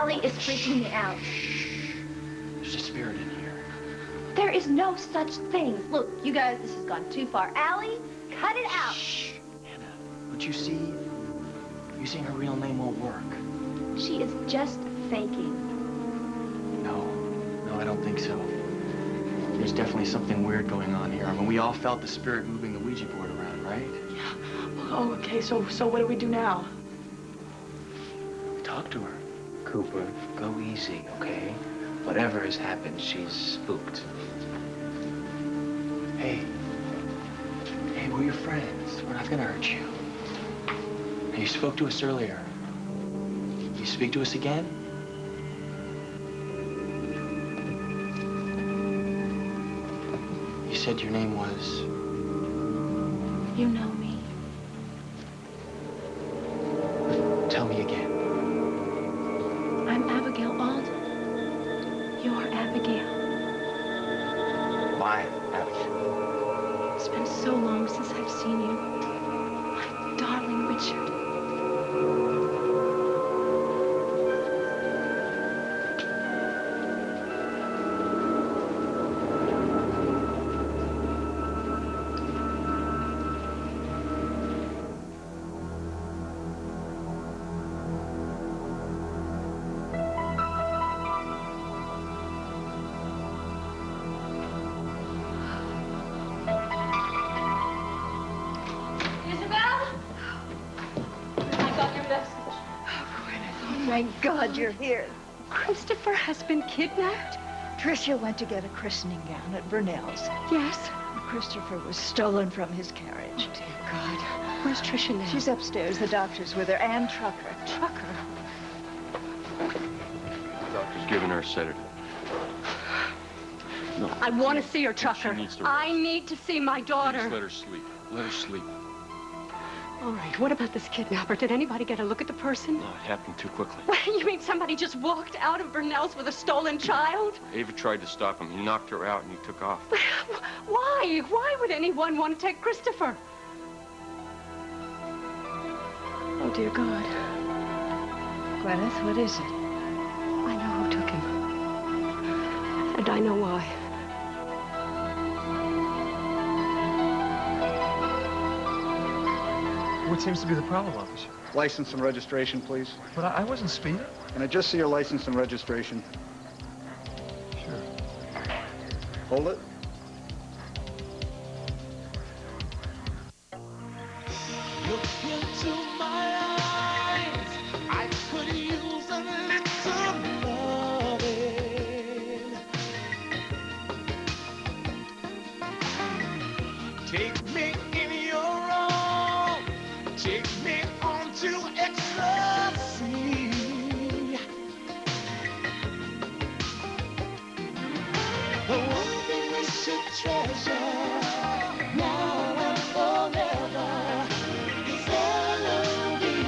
Allie is freaking me out. There's a spirit in here. There is no such thing. Look, you guys, this has gone too far. Allie, cut it out. Shh, Hannah. Don't you see? Using her real name won't work. She is just faking. No, I don't think so. There's definitely something weird going on here. I mean, we all felt the spirit moving the Ouija board around, right? Yeah. Oh, okay, so what do we do now? Talk to her. Cooper, go easy, okay? Whatever has happened, she's spooked. Hey, we're your friends. We're not gonna hurt you. You spoke to us earlier. You speak to us again? You said your name was... You know me. Tell me again. I'm Abigail Alden. You're Abigail. Why, Abigail? It's been so long since I've seen you. My darling Richard. Thank God you're here. Christopher has been kidnapped? Tricia went to get a christening gown at Burnell's. Yes. Christopher was stolen from his carriage. Oh, dear God. Where's Tricia now? She's upstairs. The doctor's with her, and Trucker. Trucker? The doctor's giving her a sedative. No. I want to see her, Trucker. She needs to I rest. need to see my daughter. Please let her sleep. Let her sleep. All right, what about this kidnapper? Did anybody get a look at the person? No, it happened too quickly. What, you mean somebody just walked out of Burnell's with a stolen child? Ava tried to stop him. He knocked her out and he took off. Why? Why would anyone want to take Christopher? Oh, dear God. Gwyneth, what is it? I know who took him. And I know why. What seems to be the problem, officer? License and registration, please. But I wasn't speeding. Can I just see your license and registration? Sure. Hold it. Look into my eyes. I could use a little loving. Take me in your arms. Take me on to ecstasy. The one thing we should treasure now and forever is L-O-V-I-N-G.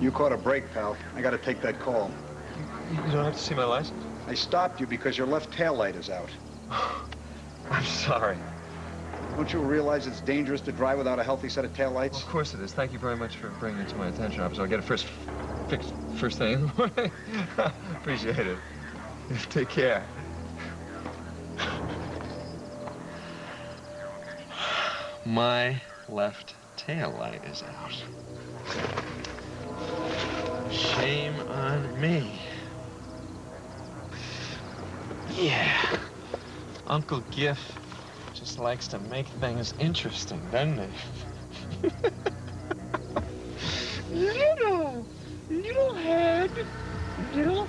You caught a break, pal. I gotta take that call. You don't have to see my license? I stopped you because your left tail light is out. I'm sorry. Don't you realize it's dangerous to drive without a healthy set of tail lights? Well, of course it is. Thank you very much for bringing it to my attention, officer. I'll get it fixed first thing in the morning. Appreciate it. Take care. My left tail light is out. Shame on me. Yeah. Uncle Giff just likes to make things interesting, doesn't he? Little head. You're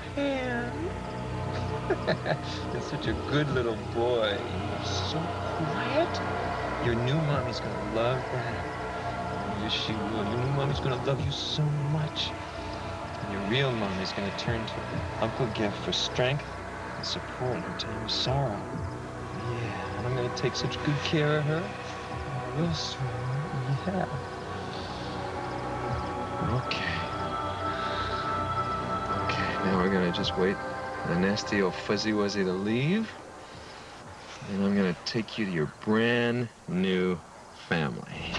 such a good little boy. You're so quiet. Your new mommy's gonna love that. Yes, she will. Your new mommy's gonna love you so much. And your real mommy's gonna turn to Uncle Giff for strength and support in her time of sorrow. Yeah, and I'm gonna take such good care of her. I will, sweetheart. Yeah. Okay, now we're gonna just wait for the nasty old fuzzy wuzzy to leave. And I'm gonna take you to your brand new family.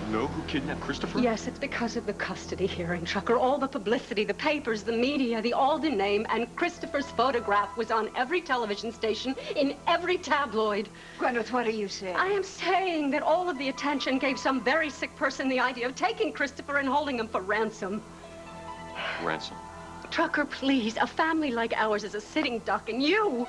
You know who kidnapped Christopher? Yes, it's because of the custody hearing, Trucker. All the publicity, the papers, the media, the Alden name, and Christopher's photograph was on every television station, in every tabloid. Gwyneth, what are you saying? I am saying that all of the attention gave some very sick person the idea of taking Christopher and holding him for ransom. Ransom. Trucker, please. A family like ours is a sitting duck, and you...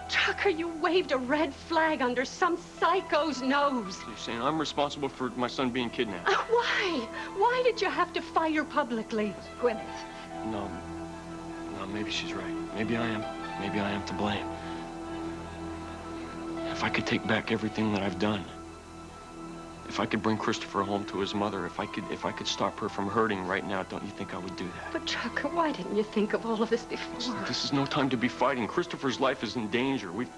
Trucker, you waved a red flag under some psycho's nose. So you're saying I'm responsible for my son being kidnapped? Why? Why did you have to fire publicly? Gwyneth. No, maybe she's right. Maybe I am. Maybe I am to blame. If I could take back everything that I've done, if I could bring Christopher home to his mother, if I could stop her from hurting right now, don't you think I would do that? But Trucker, why didn't you think of all of this before? This is no time to be fighting. Christopher's life is in danger. We've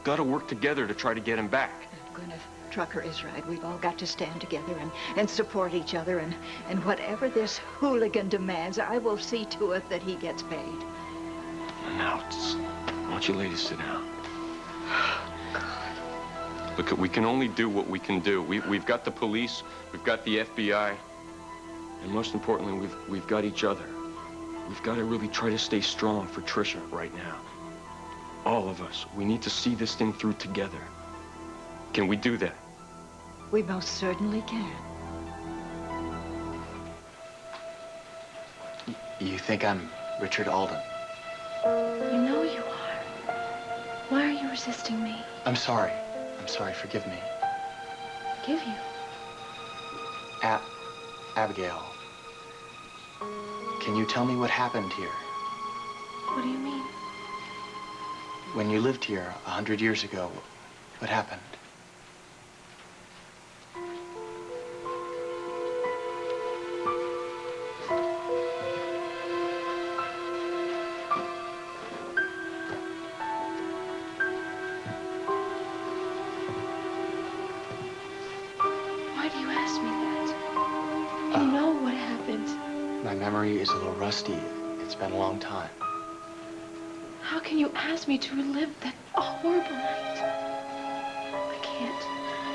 got to work together to try to get him back. Gwyneth, Trucker is right. We've all got to stand together and support each other. And whatever this hooligan demands, I will see to it that he gets paid. Now, why don't you ladies sit down? Look, we can only do what we can do. We've got the police, we've got the FBI, and most importantly, we've got each other. We've got to really try to stay strong for Trisha right now. All of us. We need to see this thing through together. Can we do that? We most certainly can. You think I'm Richard Alden? You know you are. Why are you resisting me? I'm sorry. I'm sorry. Forgive me. Forgive you? Abigail. Can you tell me what happened here? What do you mean? When you lived here 100 years ago, what happened? Why do you ask me that? You know what happened. My memory is a little rusty. It's been a long time. How can you ask me to relive that horrible night? I can't.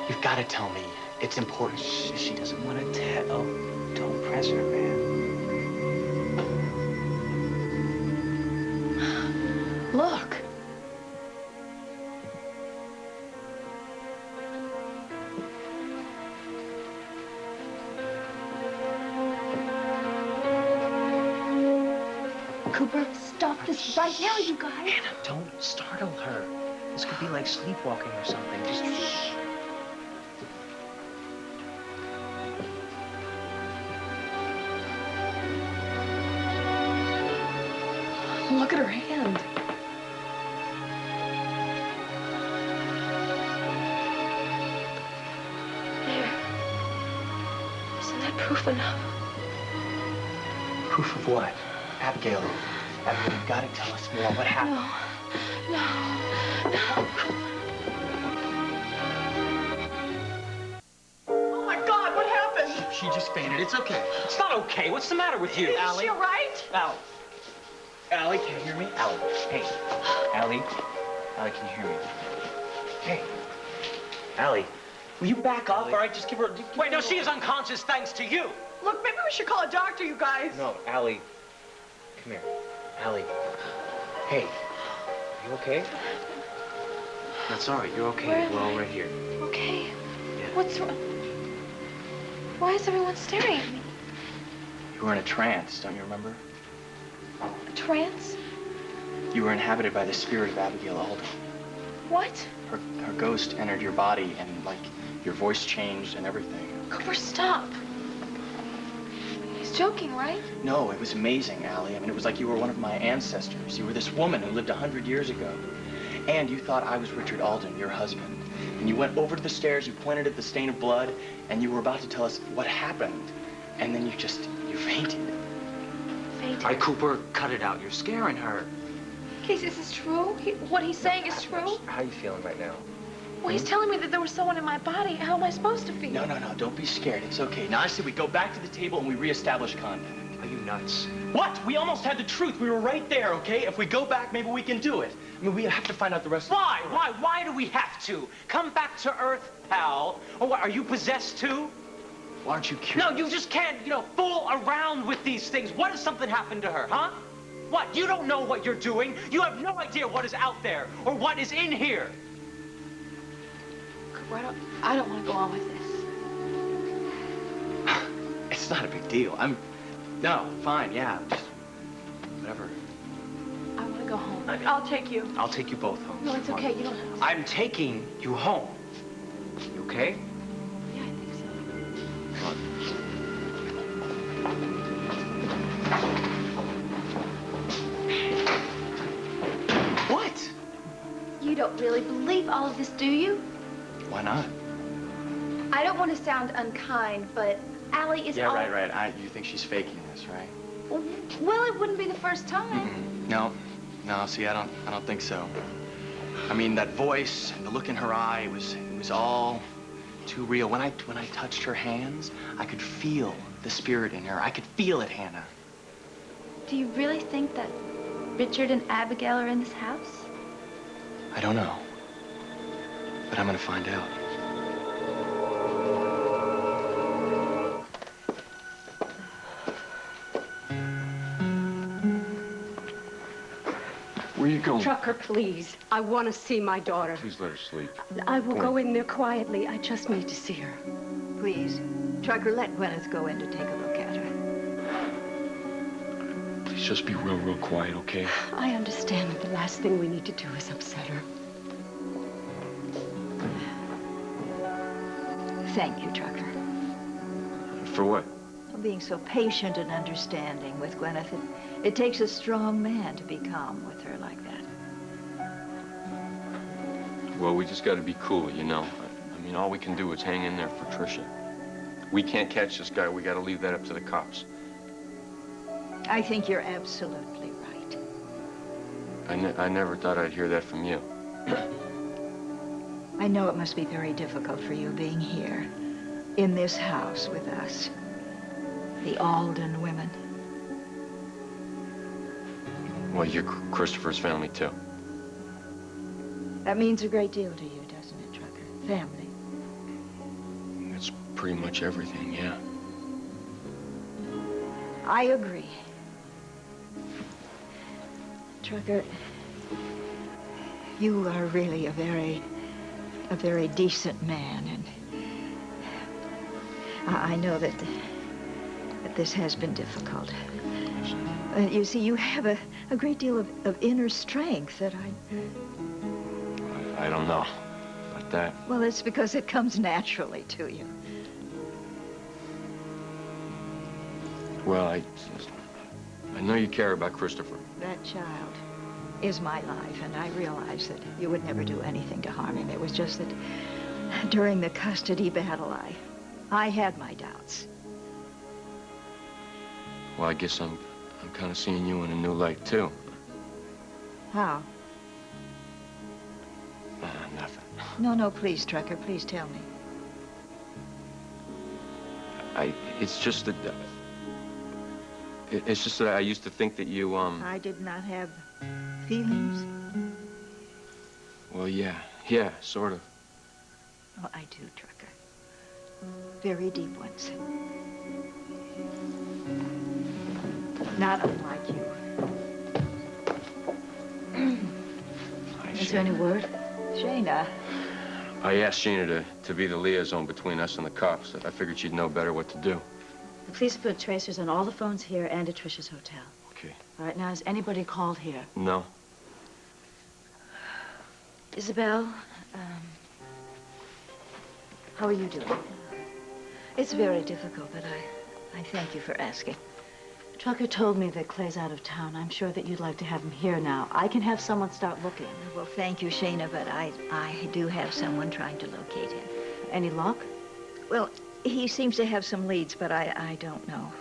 You've got to tell me. It's important. She doesn't want to tell. Don't press her, man. Look. Cooper, stop this right now, you guys. Anna, don't startle her. This could be like sleepwalking or something. Just... Look at her hand. There. Isn't that proof enough? Proof of what? Abigail, you've got to tell us more. What happened? No. Oh my God, what happened? She just fainted. It's okay. It's not okay. What's the matter with you? Is she all right? Allie, can you hear me? Allie, hey. Allie, can you hear me? Hey. Allie, will you back up, all right? Just give her... Wait, no, she is unconscious thanks to you. Look, maybe we should call a doctor, you guys. No, Allie. Come here. Allie. Hey. Are you okay? That's all right. You're okay. We're all right here. Okay. Yeah. What's wrong? Why is everyone staring at me? You were in a trance, don't you remember? A trance? You were inhabited by the spirit of Abigail Alden. What? Her ghost entered your body and, like, your voice changed and everything. Cooper, stop. He's joking, right? No, it was amazing, Allie. I mean, it was like you were one of my ancestors. You were this woman who lived 100 years ago. And you thought I was Richard Alden, your husband. And you went over to the stairs, you pointed at the stain of blood, and you were about to tell us what happened. And then you fainted. Fainted? All right, Cooper, cut it out. You're scaring her. Casey, is this true? What he's saying is true? How are you feeling right now? Well, he's telling me that there was someone in my body. How am I supposed to feel? No, don't be scared. It's okay. Now, I say we go back to the table and we reestablish contact. Are you nuts? What? We almost had the truth. We were right there, okay? If we go back, maybe we can do it. I mean, we have to find out the rest of Why? Why? Why do we have to? Come back to Earth, pal. Or what, are you possessed too? Why aren't you curious? No, you just can't, fool around with these things. What if something happened to her, huh? What? You don't know what you're doing. You have no idea what is out there or what is in here. I don't want to go on with this. It's not a big deal. No, fine, yeah, just whatever. I want to go home. I'll take you. I'll take you both home. No, it's okay. You don't have to. I'm taking you home. You okay? Yeah, I think so. What? You don't really believe all of this, do you? Why not? I don't want to sound unkind, but Allie is all... Yeah, right. You think she's faking this, right? Well, it wouldn't be the first time. No, see, I don't think so. I mean, that voice and the look in her eye, it was all too real. When I touched her hands, I could feel the spirit in her. I could feel it, Hannah. Do you really think that Richard and Abigail are in this house? I don't know, but I'm gonna find out. Where are you going? Trucker, please. I want to see my daughter. Please let her sleep. I will go in there quietly. I just need to see her. Please, Trucker, let Gwyneth go in to take a look at her. Please just be real quiet, okay? I understand that the last thing we need to do is upset her. Thank you, Trucker, For what? for being so patient and understanding with Gwyneth. It takes a strong man to be calm with her like that. Well, we just got to be cool, I mean, all we can do is hang in there for Tricia. We can't catch this guy. We got to leave that up to the cops. I think you're absolutely right. I never thought I'd hear that from you. I know it must be very difficult for you being here, in this house with us, the Alden women. Well, you're Christopher's family, too. That means a great deal to you, doesn't it, Trucker? Family. That's pretty much everything, yeah. I agree. Trucker, you are really a very decent man, and I know that this has been difficult. You see, you have a great deal of inner strength that I don't know about that. Well, it's because it comes naturally to you. Well, I know you care about Christopher. That child is my life, and I realize that you would never do anything to harm him. It was just that during the custody battle, I had my doubts. Well, I guess I'm kind of seeing you in a new light, too. How? Nothing. No, please, Trucker, please tell me. It's just that I used to think that you, I did not have feelings? Well, yeah, sort of. Oh, I do, Trucker. Very deep ones. Not unlike you. Is there any word? Shana. I asked Shana to be the liaison between us and the cops. I figured she'd know better what to do. The police have put tracers on all the phones here and at Tricia's hotel. Okay. All right, now, has anybody called here? No. Isabelle, how are you doing? It's very difficult, but I thank you for asking. Trucker told me that Clay's out of town. I'm sure that you'd like to have him here now. I can have someone start looking. Well, thank you, Shana, but I do have someone trying to locate him. Any luck? Well, he seems to have some leads, but I don't know.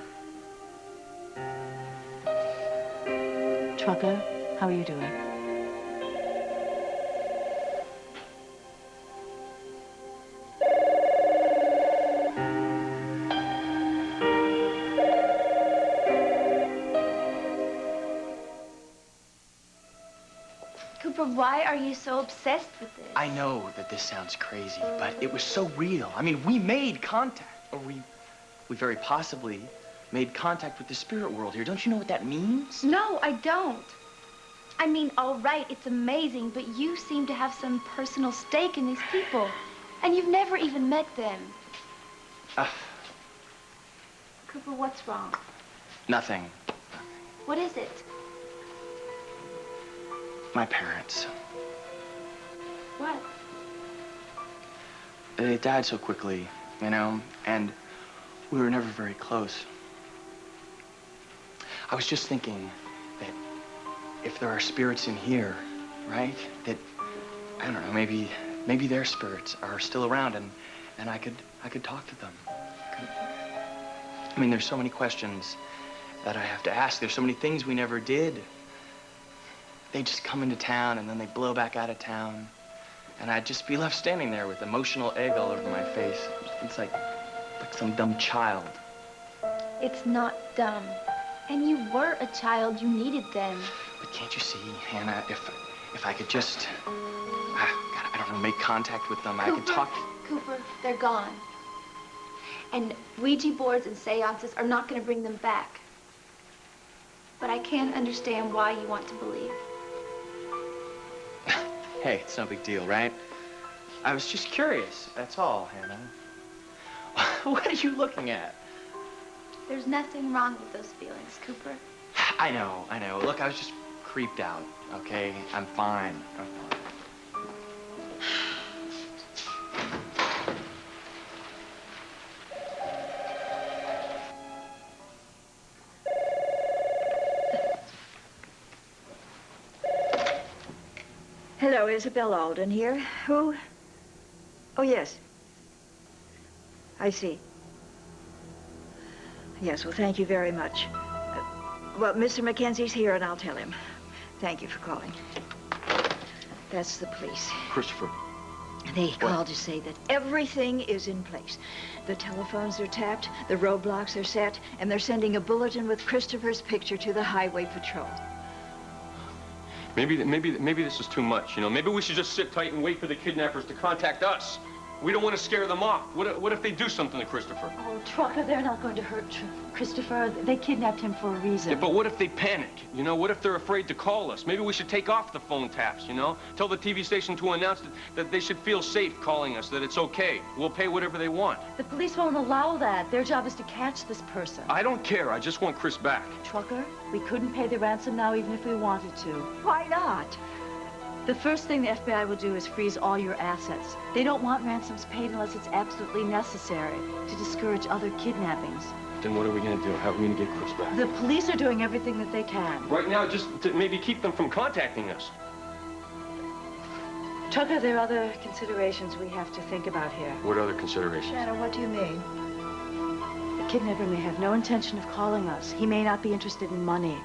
Trucker, how are you doing? Cooper, why are you so obsessed with this? I know that this sounds crazy, but it was so real. I mean, we made contact, or we very possibly made contact with the spirit world here. Don't you know what that means? No, I don't. I mean, all right, it's amazing, but you seem to have some personal stake in these people, and you've never even met them. Cooper, what's wrong? Nothing. What is it? My parents. What? They died so quickly, you know, and we were never very close. I was just thinking that if there are spirits in here, right, that, I don't know, maybe their spirits are still around and I could talk to them. I mean, there's so many questions that I have to ask. There's so many things we never did. They just come into town and then they blow back out of town. And I'd just be left standing there with emotional egg all over my face. It's like some dumb child. It's not dumb. And you were a child. You needed them. But can't you see, Hannah, if I could just, I don't know, make contact with them, Cooper, I could talk. Cooper, they're gone. And Ouija boards and seances are not going to bring them back. But I can't understand why you want to believe. Hey, it's no big deal, right? I was just curious, that's all, Hannah. What are you looking at? There's nothing wrong with those feelings, Cooper. I know. Look, I was just creeped out, okay? I'm fine. Hello, Isabelle Alden here. Who? Oh, yes. I see. Yes, well, thank you very much. Well, Mr. Mackenzie's here, and I'll tell him. Thank you for calling. That's the police. Christopher. They called to say that everything is in place. The telephones are tapped, the roadblocks are set, and they're sending a bulletin with Christopher's picture to the highway patrol. Maybe this is too much, you know? Maybe we should just sit tight and wait for the kidnappers to contact us. We don't want to scare them off. What if they do something to Christopher? Oh, Trucker, they're not going to hurt Christopher. They kidnapped him for a reason. Yeah, but what if they panic? You know, what if they're afraid to call us? Maybe we should take off the phone taps, you know? Tell the TV station to announce that they should feel safe calling us, that it's okay. We'll pay whatever they want. The police won't allow that. Their job is to catch this person. I don't care. I just want Chris back. Trucker, we couldn't pay the ransom now even if we wanted to. Why not? The first thing the FBI will do is freeze all your assets. They don't want ransoms paid unless it's absolutely necessary to discourage other kidnappings. Then what are we going to do? How are we going to get Chris back? The police are doing everything that they can. Right now, just to maybe keep them from contacting us. Trucker, there are other considerations we have to think about here. What other considerations? Shana, what do you mean? The kidnapper may have no intention of calling us. He may not be interested in money.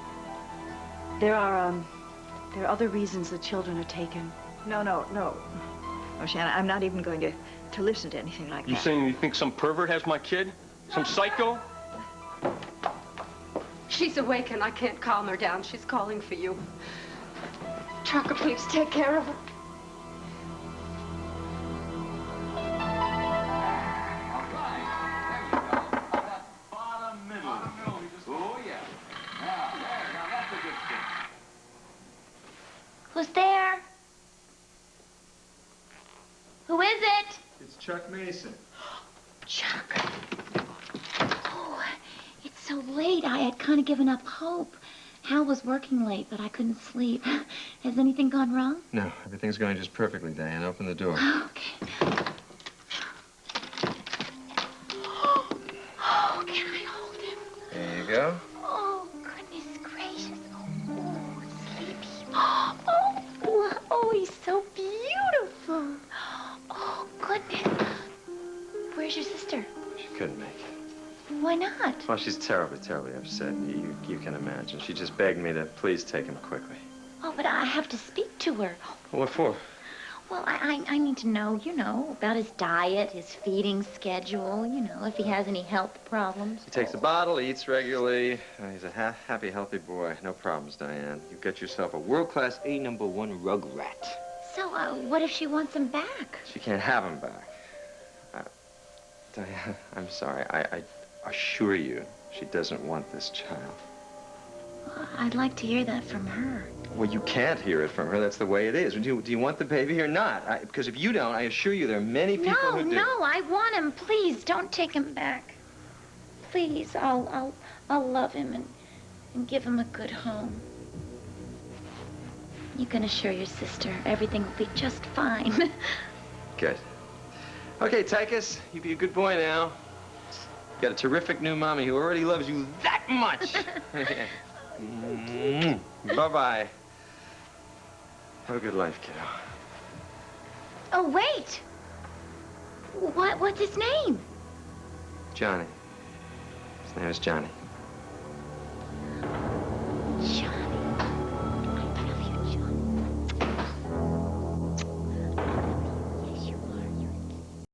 There are other reasons the children are taken. No. Oh, Shana, I'm not even going to listen to anything like that. You saying you think some pervert has my kid? Some psycho? She's awake and I can't calm her down. She's calling for you. Trucker, please take care of her. Who's there? Who is it? It's Chuck Mason. Chuck. Oh, it's so late. I had kind of given up hope. Hal was working late, but I couldn't sleep. Has anything gone wrong? No, everything's going just perfectly, Diane. Open the door. Okay. Oh, can I hold him? There you go. Oh, goodness gracious. Oh, sleepy. Oh, he's so beautiful. Oh, goodness. Where's your sister? She couldn't make it. Why not? Well, she's terribly, terribly upset. You can imagine. She just begged me to please take him quickly. Oh, but I have to speak to her. What for? Well, I need to know, you know, about his diet, his feeding schedule, you know, if he has any health problems. He takes a bottle, he eats regularly. He's a happy, healthy boy. No problems, Diane. You've got yourself a world-class A#1 rug rat. So, what if she wants him back? She can't have him back. Diane, I'm sorry. I assure you, she doesn't want this child. I'd like to hear that from her. Well, you can't hear it from her. That's the way it is. Do you want the baby or not? Because if you don't, I assure you there are many people who do. No, I want him. Please, don't take him back. Please, I'll love him and give him a good home. You can assure your sister everything will be just fine. Good. Okay, Tychus, you be a good boy now. You got a terrific new mommy who already loves you that much. Bye-bye. Have a good life, kiddo. Oh, wait. What's his name? Johnny. His name is Johnny.